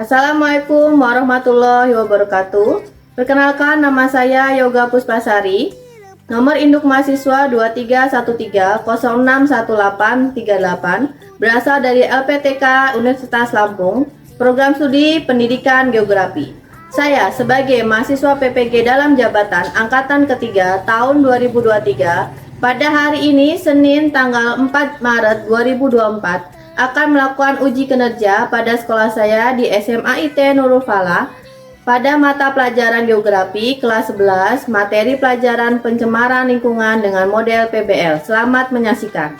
Assalamualaikum warahmatullahi wabarakatuh. Perkenalkan, nama saya Yoga Puspasari. Nomor induk mahasiswa 2313061838 berasal dari LPTK Universitas Lampung, Program Studi Pendidikan Geografi. Saya sebagai mahasiswa PPG dalam jabatan Angkatan Ketiga tahun 2023 pada hari ini Senin tanggal 4 Maret 2024 akan melakukan uji kinerja pada sekolah saya di SMA IT Nurul Falah pada mata pelajaran Geografi kelas 11 materi pelajaran pencemaran lingkungan dengan model PBL. Selamat menyaksikan.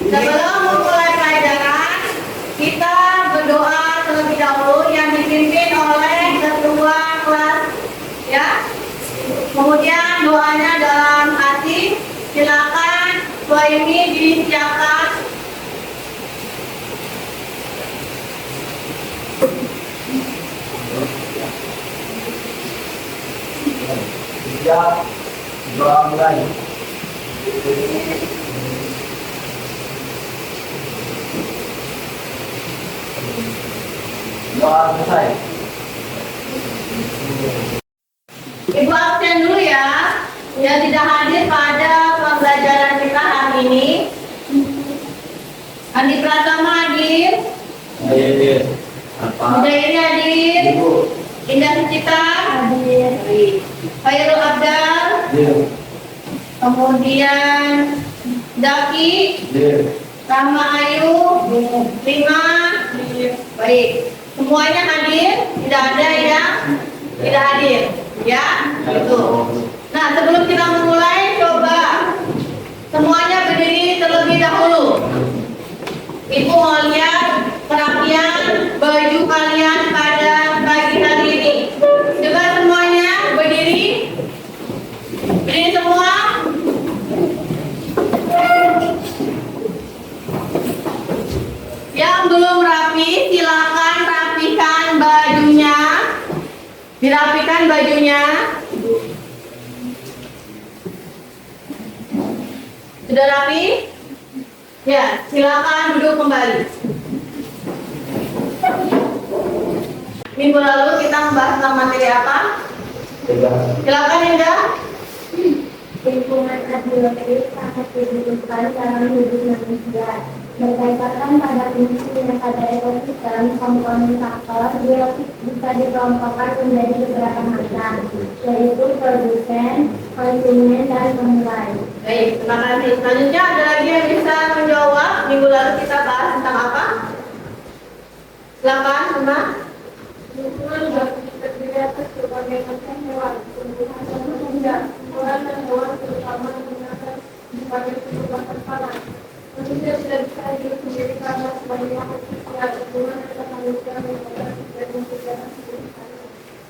Sebelum memulai pelajaran, kita berdoa terlebih dahulu yang dipimpin oleh ketua kelas, ya. Kemudian doanya dalam hati, silakan doa ini disiapkan. Ya, doa mulai. Doa selesai. Ibu absen dulu ya, yang tidak hadir pada pembelajaran kita hari ini. Andi Pratama hadir. Hadir. Apa? Mudairi hadir. Ibu. Indah Sucita hadir. Khairul Abdal. Hadir. Kemudian Daki. Hadir. Rama Ayu. Lima. Baik. Semuanya hadir? Tidak ada yang tidak hadir? Ya, itu. Nah, sebelum kita memulai, coba semuanya berdiri terlebih dahulu. Ibu mau lihat perapian baju kalian pada pagi hari ini. Coba semuanya berdiri. Berdiri semua. Yang belum rapi, silakan rapikan bajunya. Dirapikan bajunya. Sudah rapi? Ya, silakan duduk kembali. Minggu lalu kita membahas tentang materi apa? Silakan Indah. Lingkungan abiotik sangat dibutuhkan dalam hidup manusia. Berdasarkan pada fungsi yang pada ekosistem, komponen faktor biotik bisa dikelompokkan menjadi beberapa macam, yaitu produsen, konsumen, dan pemulai. Baik, terima kasih. Selanjutnya ada lagi yang bisa menjawab. Minggu lalu kita bahas tentang apa? Silakan, Mbak. Lingkungan biotik terdiri atas berbagai macam hewan, tumbuhan, dan benda. Orang dan hewan terutama menggunakan berbagai kebutuhan pangan. Manusia tidak bisa hidup sendiri karena sebagai makhluk sosial, hubungan antara manusia merupakan dan menciptakan sendiri.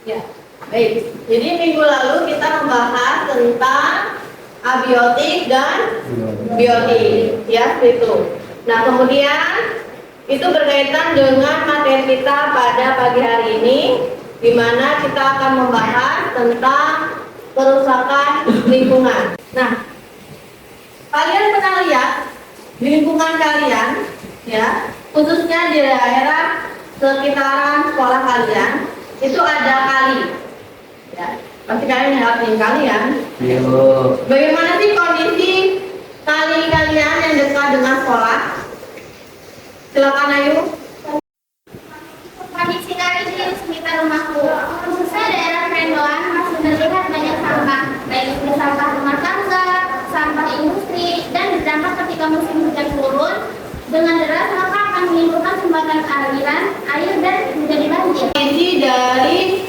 Ya, baik. Jadi minggu lalu kita membahas tentang abiotik dan biotik, ya, seperti itu. Nah, kemudian itu berkaitan dengan materi kita pada pagi hari ini, di mana kita akan membahas tentang kerusakan lingkungan. Nah, kalian pernah lihat di lingkungan kalian, ya, khususnya di daerah sekitaran sekolah kalian, itu ada kali, ya. Pasti kalian lihatin kalian. Bagaimana sih kondisi kali kalian yang dekat dengan sekolah? Silakan Ayu. Kondisi kali di sekitar rumahku, khususnya daerah Pendoan, masih terlihat banyak sampah, baik itu sampah rumah tangga, sampah industri, dan berdampak ketika musim hujan turun dengan deras maka akan menimbulkan sumbatan aliran air dan menjadi banjir. Kondisi dari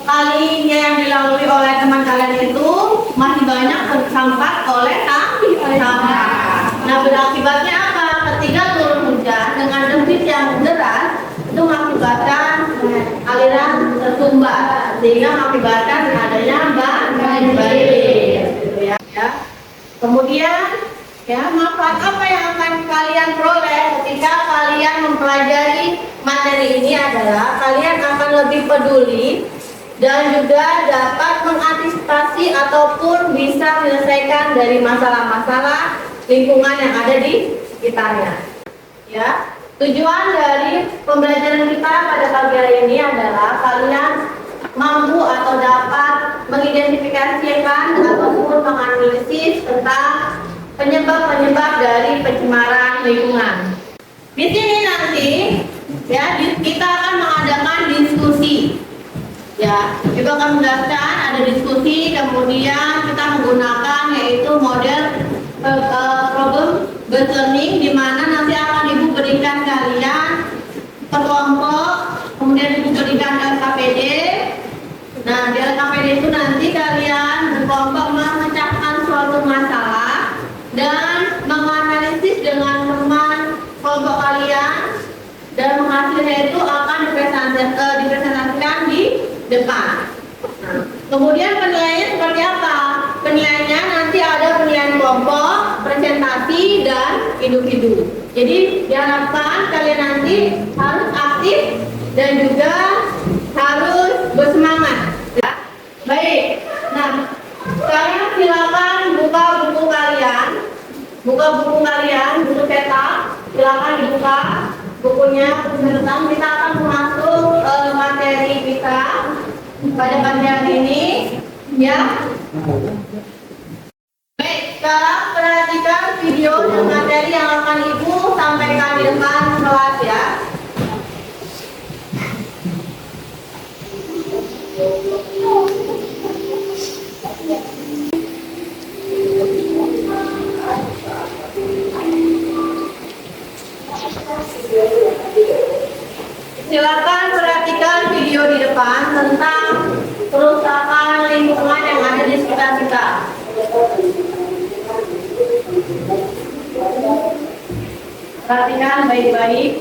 kali yang dilalui oleh teman kalian itu masih banyak tersambat oleh sampah. Nah, berakibatnya apa? Ketika turun hujan dengan debit yang deras, itu mengakibatkan aliran tersumbat, sehingga mengakibatkan adanya banjir. Gitu ya. Kemudian, manfaat apa yang akan kalian peroleh ketika kalian mempelajari materi ini adalah kalian akan lebih peduli dan juga dapat mengantisipasi ataupun bisa menyelesaikan dari masalah-masalah lingkungan yang ada di sekitarnya. Ya, tujuan dari pembelajaran kita pada pagi hari ini adalah kalian mampu atau dapat mengidentifikasikan ataupun menganalisis tentang penyebab-penyebab dari pencemaran lingkungan. Di sini nanti kita akan mengadakan diskusi. Ya, itu akan menjelaskan ada diskusi, kemudian kita menggunakan yaitu model problem based learning, di mana nanti akan Ibu berikan kalian per kelompok, kemudian Ibu berikan LKPD. Nah, di LKPD itu nanti kalian berkelompok memecahkan suatu masalah dan menganalisis dengan teman kelompok kalian, dan hasilnya itu akan dipresentasikan di depan. Nah, kemudian penilaiannya seperti apa? Penilaiannya nanti ada penilaian kelompok, presentasi, dan individu. Jadi diharapkan kalian nanti harus aktif dan juga harus bersemangat. Ya. Baik. Nah, sekarang silakan buka buku kalian. Buku cetak. Silakan dibuka bukunya. Kita akan masuk materi kita pada pagi hari ini, ya. Baik, sekarang perhatikan video dan materi yang akan Ibu sampaikan di depan kelas, ya. Silakan perhatikan video di depan tentang kerusakan lingkungan yang ada di sekitar kita. Perhatikan baik-baik.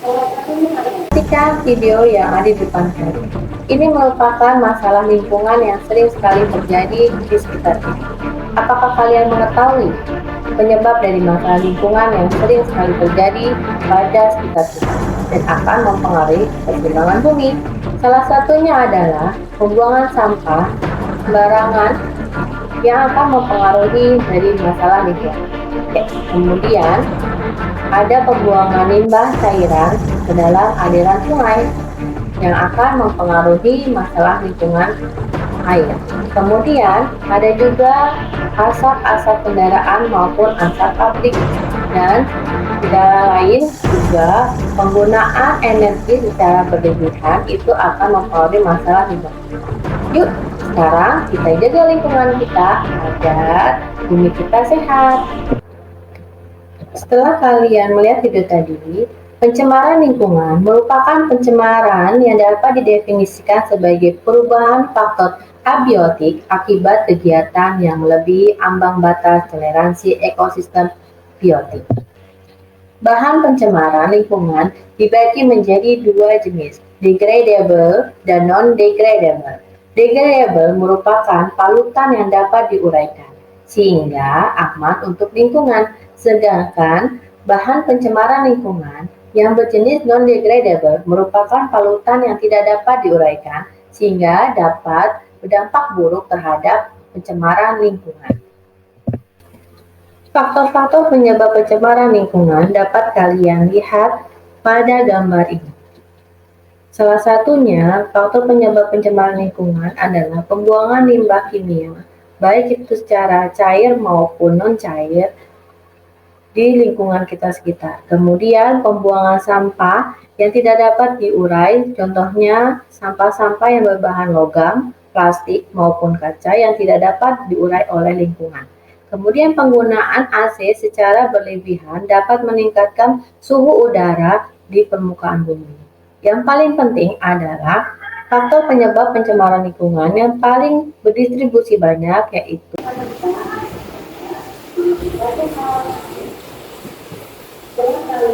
Perhatikan video yang ada di depan kalian. Ini merupakan masalah lingkungan yang sering sekali terjadi di sekitar kita. Apakah kalian mengetahui penyebab dari masalah lingkungan yang sering sekali terjadi pada sekitar kita dan akan mempengaruhi keseimbangan bumi? Salah satunya adalah pembuangan sampah sembarangan yang akan mempengaruhi dari masalah lingkungan. Kemudian ada pembuangan limbah cairan ke dalam aliran sungai yang akan mempengaruhi masalah lingkungan air. Kemudian ada juga asap-asap kendaraan maupun asap pabrik, dan tidak lain juga penggunaan energi secara berlebihan itu akan mempengaruhi masalah lingkungan. Yuk, sekarang kita jaga lingkungan kita agar bumi kita sehat. Setelah kalian melihat video tadi, pencemaran lingkungan merupakan pencemaran yang dapat didefinisikan sebagai perubahan faktor abiotik akibat kegiatan yang melebihi ambang batas toleransi ekosistem biotik. Bahan pencemaran lingkungan dibagi menjadi dua jenis, degradable dan non-degradable. Degradable merupakan polutan yang dapat diuraikan, sehingga aman untuk lingkungan. Sedangkan bahan pencemaran lingkungan yang berjenis non-degradable merupakan polutan yang tidak dapat diuraikan, sehingga dapat berdampak buruk terhadap pencemaran lingkungan. Faktor-faktor penyebab pencemaran lingkungan dapat kalian lihat pada gambar ini. Salah satunya, faktor penyebab pencemaran lingkungan adalah pembuangan limbah kimia, baik itu secara cair maupun non-cair, di lingkungan kita sekitar. Kemudian pembuangan sampah yang tidak dapat diurai, contohnya sampah-sampah yang berbahan logam, plastik maupun kaca yang tidak dapat diurai oleh lingkungan. Kemudian penggunaan AC secara berlebihan dapat meningkatkan suhu udara di permukaan bumi. Yang paling penting adalah faktor penyebab pencemaran lingkungan yang paling berdistribusi banyak, yaitu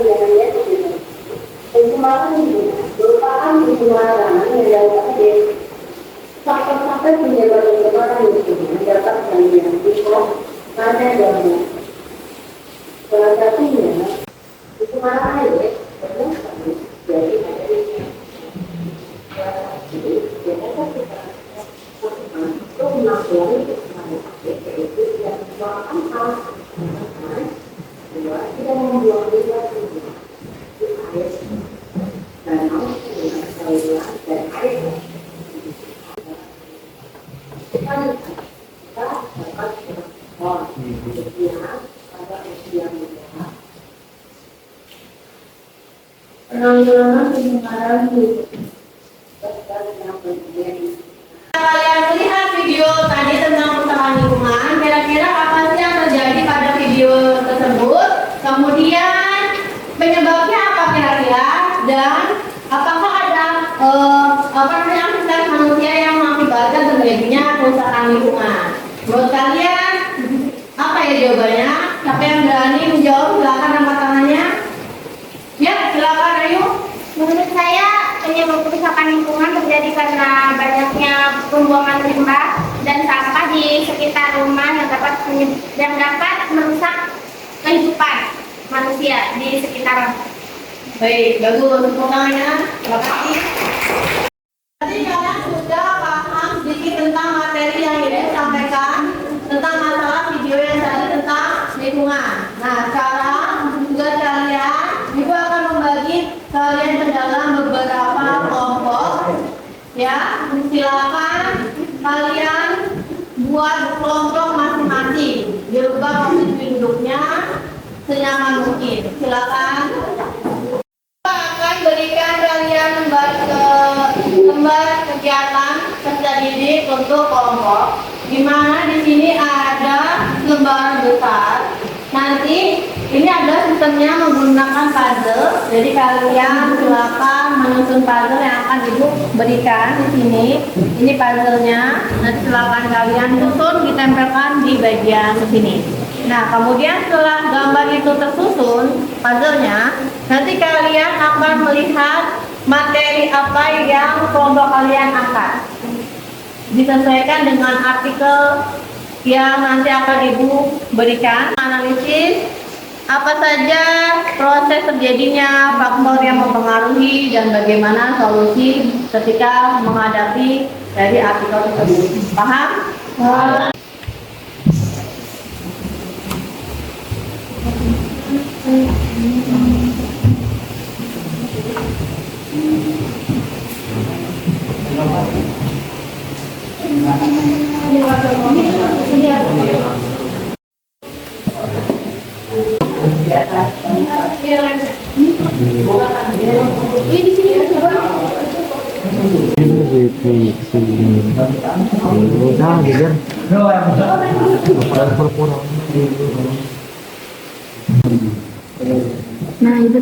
pidananya pidana. Pencemaran lingkungan merupakan pencemaran yang dapat faktor-faktor penyebab pencemaran lingkungan dapat melihat pada gangguan. Salah satunya pencemaran air dan jadi materinya. Untuk mengakhiri pencemaran air yaitu tidak membuang sampah, kedua tidak membuang limbah di air, danau, saluran dan air. Kita dapat pada usia muda. Penanggulangan pencemaran lingkungan. Kalian melihat video tadi tentang pencemaran lingkungan, kira-kira apa sih yang terjadi pada video tersebut? Kemudian penyebabnya apa kira-kira? Dan apakah ada aktivitas manusia yang mengakibatkan terjadinya kerusakan lingkungan? Menurut kalian apa ya jawabannya? Siapa yang berani menjawab? Silakan angkat tangannya. Ya, silakan ayo. Menurut saya, penyebab kerusakan lingkungan terjadi karena banyaknya pembuangan limbah dan sampah di sekitar rumah yang dapat merusak kehidupan manusia di sekitar. Baik, bagus. Tepuk tangannya. Terima kasih. Tadi kalian sudah paham sedikit tentang materi yang ini sampaikan tentang masalah video yang tadi tentang lingkungan. Nah, sekarang tugas kalian, Ibu akan membagi kalian ke dalam beberapa kelompok. Ya, silakan kalian buat kelompok masing-masing. Dirubah posisi duduknya senyaman mungkin. Silakan. Akan berikan kalian lembar kegiatan peserta didik untuk kelompok, di mana di sini ada lembar besar. Nanti ini ada sistemnya menggunakan puzzle. Jadi kalian silakan menyusun puzzle yang akan Ibu berikan di sini. Ini puzzle-nya. Nanti silakan kalian susun, ditempelkan di bagian sini. Nah, kemudian setelah gambar itu tersusun puzzle-nya, nanti kalian akan melihat materi apa yang kelompok kalian angkat. Disesuaikan dengan artikel yang nanti akan Ibu berikan. Analisis apa saja proses terjadinya, faktor yang mempengaruhi, dan bagaimana solusi ketika menghadapi dari artikel tersebut. Paham? Nah, itu.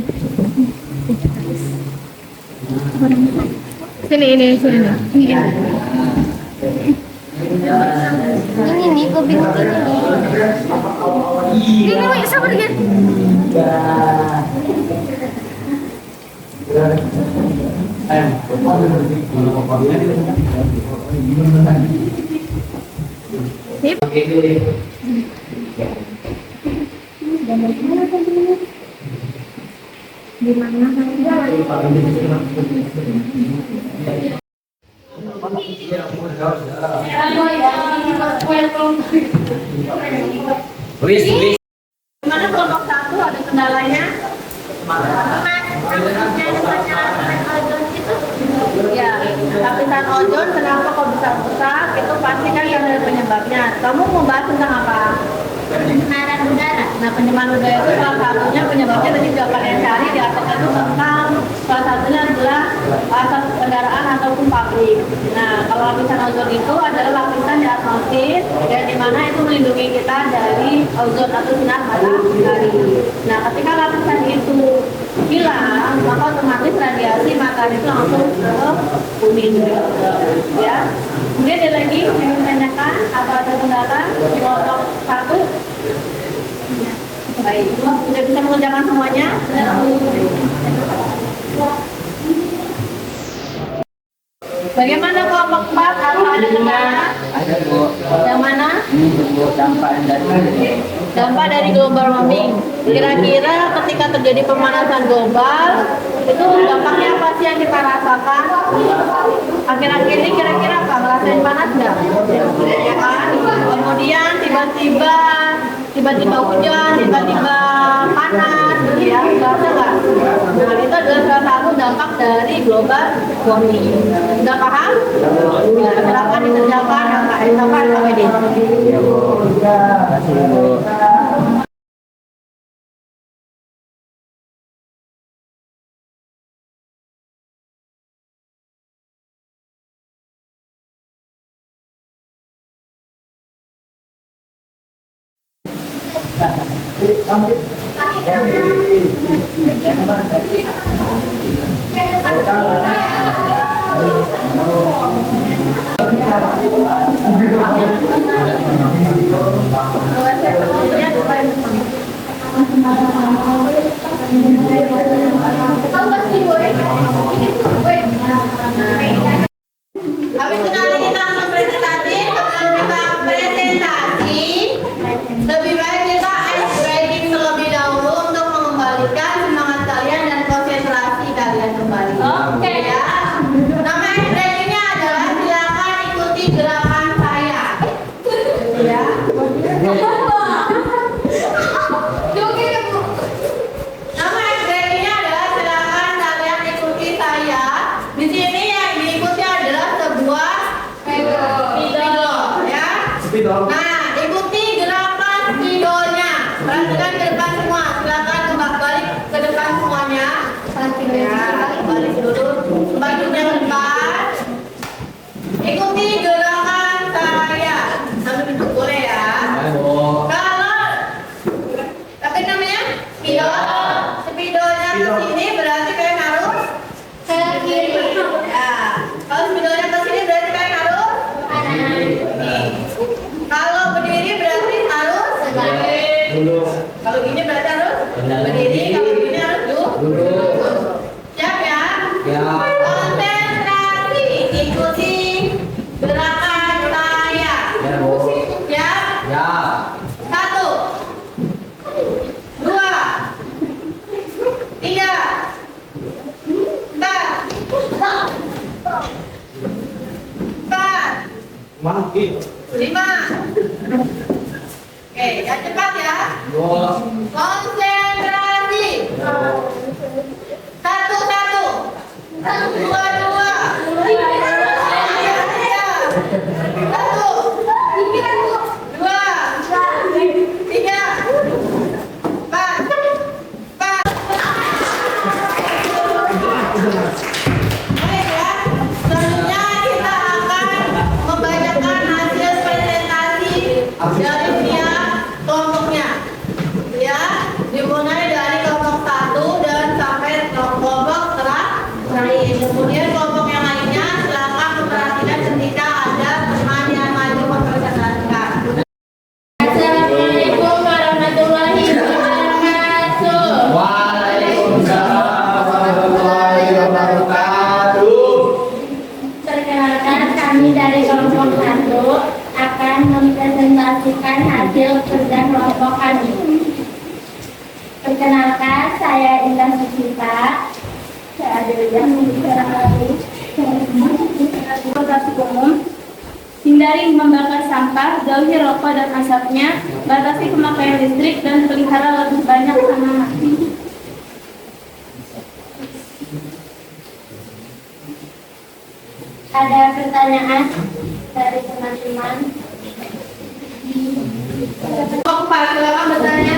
Sini. Ini nih, gue bingung ini. Ini sabar ya. Gimana kelompok satu ada kendalanya? Ya, lapisan ozon kenapa kok bisa rusak? Itu pasti kan ada penyebabnya. Kamu mau bahas tentang apa? Pencemaran udara. Nah, pencemaran udara itu salah satunya penyebabnya tadi sudah kalian cari di artikel itu tentang salah satunya adalah asap kendaraan ataupun pabrik. Nah, kalau lapisan ozon itu adalah lapisan di atmosfer dan di mana itu melindungi kita dari ozon atau sinar matahari. Nah, ketika lapisan itu hilang, maka otomatis radiasi matahari itu langsung ke bumi ya. Kemudian ada lagi yang ditanyakan apa ada kendala di kelompok satu? Baik, sudah bisa mengerjakan semuanya? Bagaimana kelompok 4? Apa ada kendala? Ada Bu. Yang mana? Ini Bu dampak dari Dampak dari global warming. Kira-kira ketika terjadi pemanasan global, itu dampaknya apa sih yang kita rasakan? Akhir-akhir ini kira-kira apa? Ngerasain panas nggak? Ya kan? Kemudian tiba-tiba hujan, tiba-tiba panas, gitu ya. Terasa nggak? Nah, itu adalah salah satu dampak dari global warming. Udah paham? Ya, silakan dikerjakan. Silakan sampai di kasih Bu. Habis itu nanti kita langsung presentasi. Sebelum kita presentasi, lebih baik kita ice breaking terlebih dahulu untuk mengembalikan semangat kalian dan konsentrasi kalian kembali. Oke ya. Nama ice breakingnya adalah silakan ikuti gerakan saya. Ya. Nama ice breakingnya adalah silakan kalian ikuti saya. Di sini yang diikuti adalah sebuah spidol, ya. Nah, ikuti gerakan spidolnya. Perhatikan ke depan semua. Silakan balik ke depan semuanya. Ya, balik dulu. Bajunya ke depan. Ikuti gerakan saya. Sambil duduk boleh ya. Kalau apa namanya? Spidol. Spidolnya ke sini berarti kalian harus ke kiri. Ya. Kalau spidolnya ke sini berarti kalian harus nih. Kalau berdiri berarti harus Dulu. kalau gini berarti harus berdiri. Kalau gini harus duduk. Siap ya? Ya. Konsentrasi. Ikuti gerakan saya. Ya Bu. Siap? Ya. 1, 2, 3, 4, Mangkit. 5. Oke, yang cepat ya. Dua. Konsentrasi. 1, 1. 2, 2. 3, 3. 1, 2, 3, 4, 4. Baik ya, selanjutnya kita akan membacakan hasil presentasi dari tiap kelompoknya. Ya, dimulai dari kelompok 1 dan sampai kelompok terakhir. Kemudian kelompok yang lainnya silakan memperhatikan ketika ada teman yang maju mempresentasikan. Assalamualaikum warahmatullahi wabarakatuh. Waalaikumsalam warahmatullahi wabarakatuh. Perkenalkan, kami dari kelompok 1 akan mempresentasikan hasil kerja kelompok kami. Perkenalkan, saya Indah Susita. Saya Adelia menjelaskan transportasi umum. Hindari membakar sampah, jauhi rokok dan asapnya, batasi pemakaian listrik dan pelihara lebih banyak tanaman. Ada pertanyaan dari teman-teman? Kelompok 4 silakan bertanya.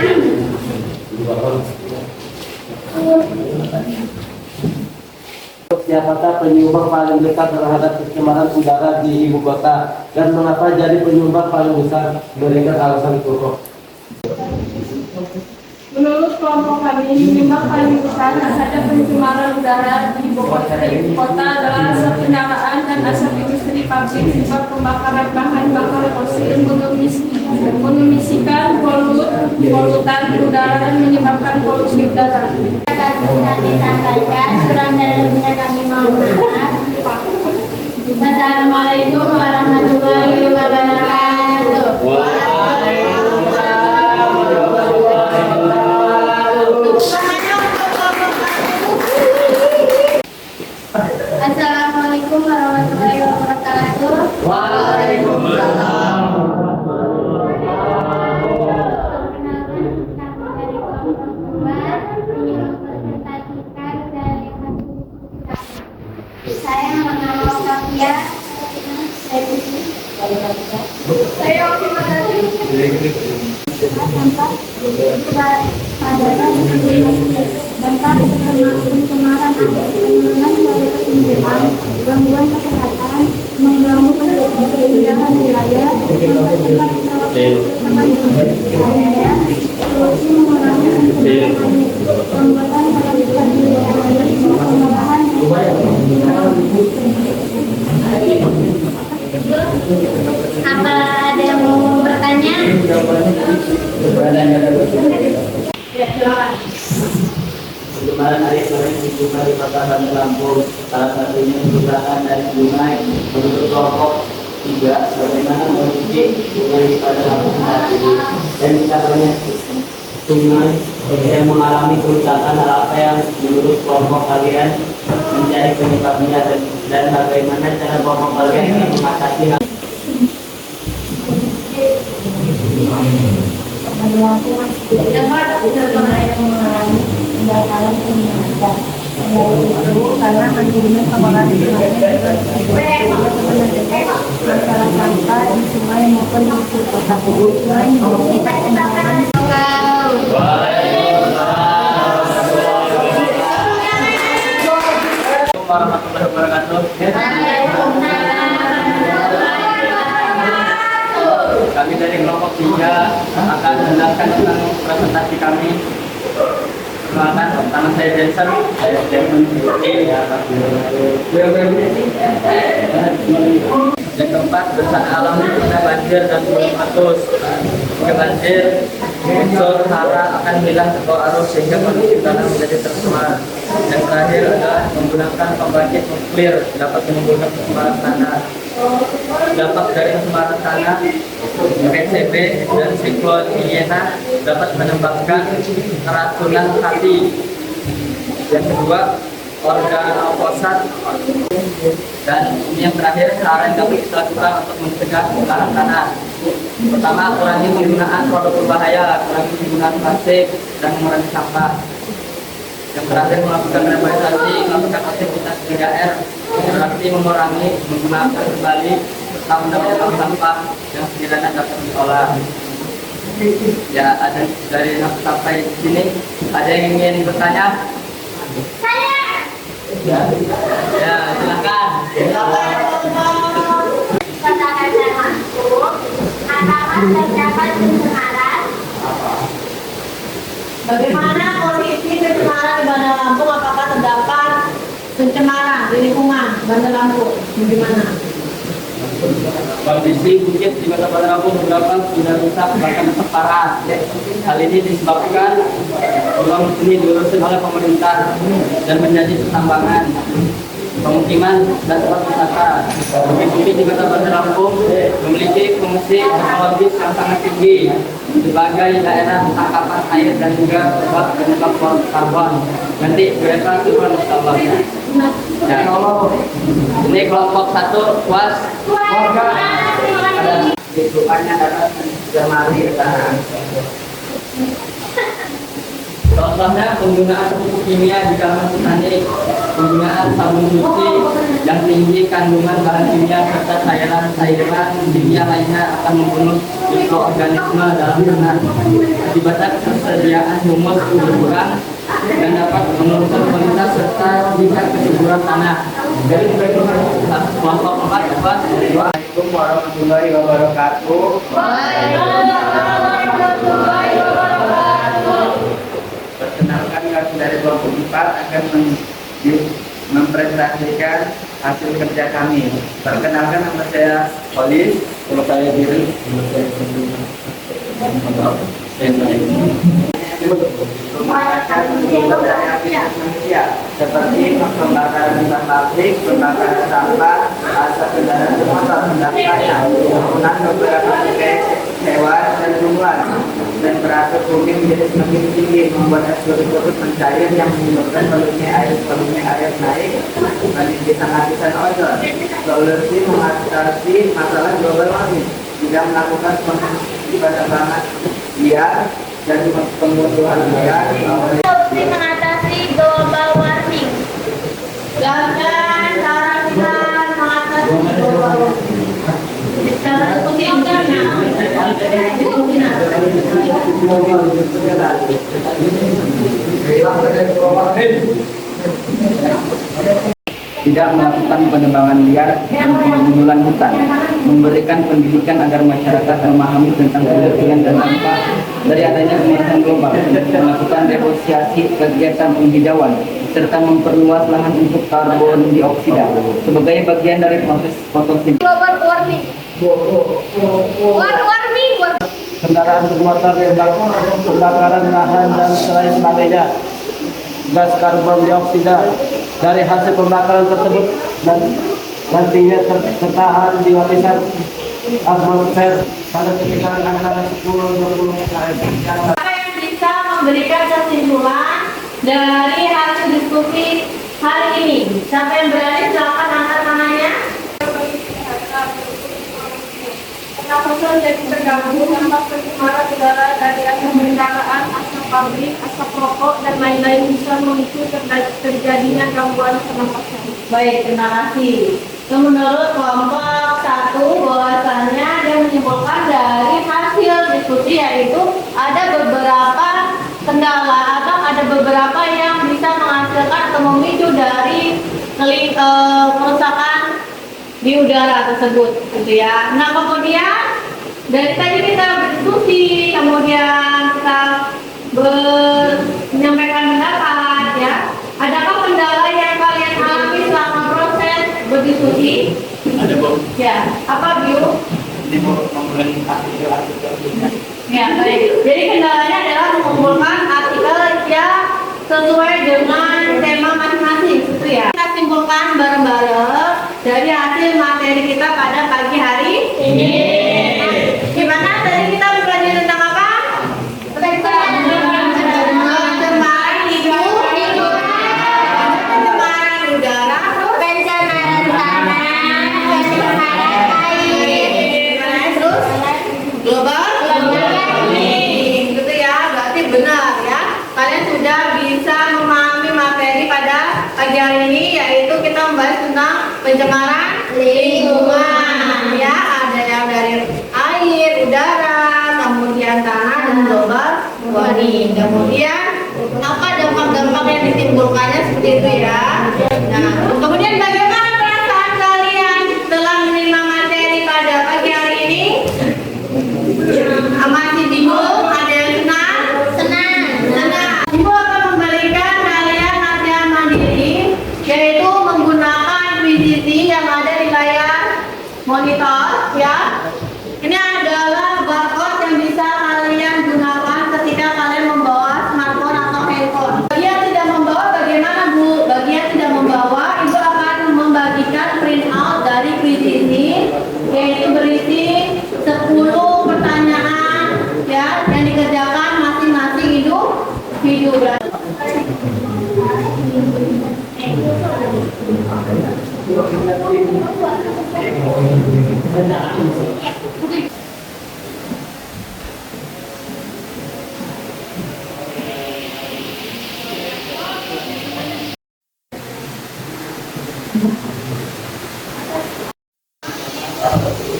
Siapakah penyumbang paling dekat terhadap pencemaran udara di ibu kota dan mengapa jadi penyumbang paling besar? Berikan alasan pokok. Menurut kelompok kami, penyebab paling besar terhadap pencemaran udara di Bogor kota adalah asap kendaraan dan asap industri pabrik sebab pembakaran bahan bakar fosil mengemisikan polutan udara dan menyebabkan polusi udara. Kami mohon maaf. Assalamualaikum warahmatullahi wabarakatuh. Assalamualaikum warahmatullahi wabarakatuh. Waalaikumsalam. Saya mengenal Sofia. Saya Oki Madani. Dampak pencemaran penurunan dari ketimbangan, gangguan kesehatan, mengganggu keindahan wilayah, mempercepat solusi mengurangi pembuatan pengolahan apa ada yang mau bertanya? Ya, silakan. Kemarin hari kemarin dibuka di Mataram Lampung, salah satunya perusahaan dari Sungai menurut kelompok 3 bagaimana mendidik sungai pada Lampung saat ini dan caranya sungai yang mengalami kerusakan hal apa yang menurut kelompok kalian menjadi penyebabnya dan bagaimana cara kelompok kalian mengatasi hal karena menjadinya pengelolaan masalah sampah di sungai maupun di kota sungai kita penanganan warahmatullahi wabarakatuh. Kami dari kelompok 3 akan menjelaskan tentang presentasi kami. Perkenalkan, nama saya Jensen. Saya yang keempat, bencana alam bencana banjir dan gunung meletus. Jika banjir, unsur hara akan hilang terbawa arus sehingga kondisi tanah menjadi tercemar. Yang terakhir adalah menggunakan pembangkit nuklir dapat menimbulkan pencemaran tanah. Dampak dari pencemaran tanah, PCB dan siklon Iena dapat menyebabkan keracunan hati. Yang kedua, organoposat. Dan ini yang terakhir, cara yang dapat kita lakukan untuk mencegah pencemaran tanah. Pertama, kurangi penggunaan produk berbahaya, kurangi penggunaan plastik, dan mengurangi sampah. Yang terakhir, melakukan revitalisasi, melakukan aktivitas 3R, berarti mengurangi, menggunakan kembali, serta mendapatkan sampah yang sekiranya dapat diolah. Ya, ada dari sampai sini, ada yang ingin bertanya? Ya, silakan. katakan dan masuk apakah terdapat pencemaran? Bagaimana kondisi pencemaran di Bandar Lampung? Apakah terdapat pencemaran di lingkungan Bandar Lampung? Bagaimana? Kondisi bukit di Kota Bandar Lampung beberapa sudah rusak bahkan rusak parah. Hal ini disebabkan pulau ini diurusin oleh pemerintah dan menjadi pertambangan, pemukiman dan tempat wisata. Bukit-bukit di Kota Bandar Lampung memiliki fungsi ekologis yang sangat tinggi sebagai daerah tangkapan air dan juga tempat penyebab karbon. Nanti mereka turun tambahnya. Ya, ini kelompok 1 puas. Ada lingkungannya dapat mencemari tanah. Contohnya penggunaan pupuk kimia di kamar petani, penggunaan sabun cuci yang tinggi kandungan bahan kimia serta cairan kimia lainnya akan membunuh mikroorganisme dalam tanah. Akibatnya ketersediaan humus berkurang dan dapat menurunkan kualitas serta tingkat kesuburan tanah. Jadi kelompok 4 apa? Assalamualaikum warahmatullahi wabarakatuh. Waalaikumsalam warahmatullahi wabarakatuh. kami dari kelompok 4 akan mempresentasikan hasil kerja kami. Perkenalkan, nama saya Olis. Kalau saya diri, nama saya manusia seperti pembakaran limbah pabrik, pembakaran sampah, asap kendaraan bermotor, pendaftaran, penggunaan beberapa bangkai hewan dan tumbuhan, temperatur bumi menjadi semakin tinggi, membuat es gurut-gurut mencair yang menyebabkan volumenya air naik, menimbulkan lapisan ozon. Solusi mengatasi masalah global warming juga melakukan penebangan liar dan pembunuhan liar. Solusi mengatasi global warming. Gagal cara kita mengatasi global warming. Cara seperti tidak melakukan penebangan liar dan pengundulan hutan, memberikan pendidikan agar masyarakat memahami tentang kebersihan dan dampak dari adanya pemanasan global, melakukan negosiasi kegiatan penghijauan, serta memperluas lahan untuk karbon dioksida sebagai bagian dari proses fotosintesis. Global warming. Warming. Kendaraan bermotor, pembakaran lahan dan selain sebagainya, gas karbon dioksida dari hasil pembakaran tersebut dan nantinya tertahan di lapisan atmosfer pada ketinggian antara 10-20 meter. apa yang bisa memberikan kesimpulan dari hasil diskusi hari ini? Siapa yang berani silakan angkat tangannya. Pernafasan jadi terganggu dampak pencemaran udara dari asap kendaraan, asap pabrik, asap rokok, dan lain-lain bisa memicu terjadinya gangguan pernafasan. Baik, terima kasih. Menurut kelompok 1 bahwasannya dia menyimpulkan dari hasil diskusi yaitu ada beberapa kendala atau ada beberapa yang bisa menghasilkan atau memicu dari kerusakan di udara tersebut, gitu ya. Nah, kemudian dari tadi kita berdiskusi, kemudian kita menyampaikan pendapat, ya. Adakah kendala yang kalian alami selama proses berdiskusi? Ada, Bu. Ya, apa, Bu? Ini mengumpulkan artikel-artikel. Ya, baik. Jadi kendalanya adalah mengumpulkan artikel yang sesuai dengan tema masing-masing, gitu ya. Kita simpulkan bareng-bareng dari hasil materi kita pada pagi hari ini. Gimana tadi kita belajar tentang apa? Pencemaran udara, Pencemaran tanah, pencemaran air, terus global warming, gitu ya. Berarti benar ya. Kalian sudah bisa memahami materi pada pagi hari ini, yaitu kita membahas tentang pencemaran lingkungan, ya. Ada yang dari air, udara, kemudian tanah dan global warming. Kemudian apa dampak-dampak yang ditimbulkannya seperti itu ya. Nah, kemudian bagaimana perasaan kalian setelah menerima materi pada pagi hari ini? Masih bingung? Ada yang senang? senang. Ibu akan memberikan kalian latihan mandiri, yaitu menggunakan VCD yang ada di layar monitor, ya. Ini adalah barcode yang bisa kalian gunakan ketika kalian membawa smartphone atau handphone. Bagi yang tidak membawa, bagaimana, Bu? Bagi yang tidak membawa, Ibu akan membagikan print out dari VCD, yaitu berisi 10 pertanyaan, ya, yang dikerjakan masing-masing video.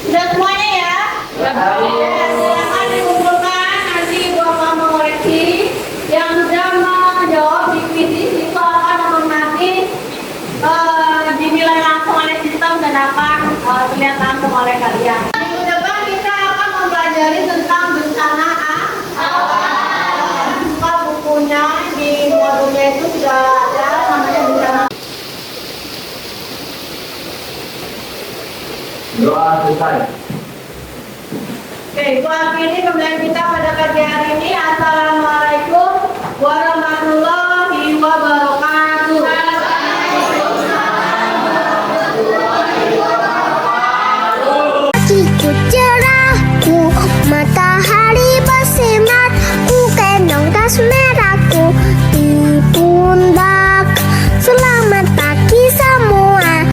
Sudah semuanya ya? Silakan dikumpulkan, nanti Ibu akan mengoreksi. Yang sudah menjawab di quiz itu akan otomatis dinilai langsung oleh sistem dan akan terlihat langsung oleh kalian. Minggu depan kita akan mempelajari tentang bencana alam. Buka bukunya di selesai. Oke, itu akhiri pembelajaran kita pada pagi hari ini. Assalamualaikum warahmatullahi wabarakatuh.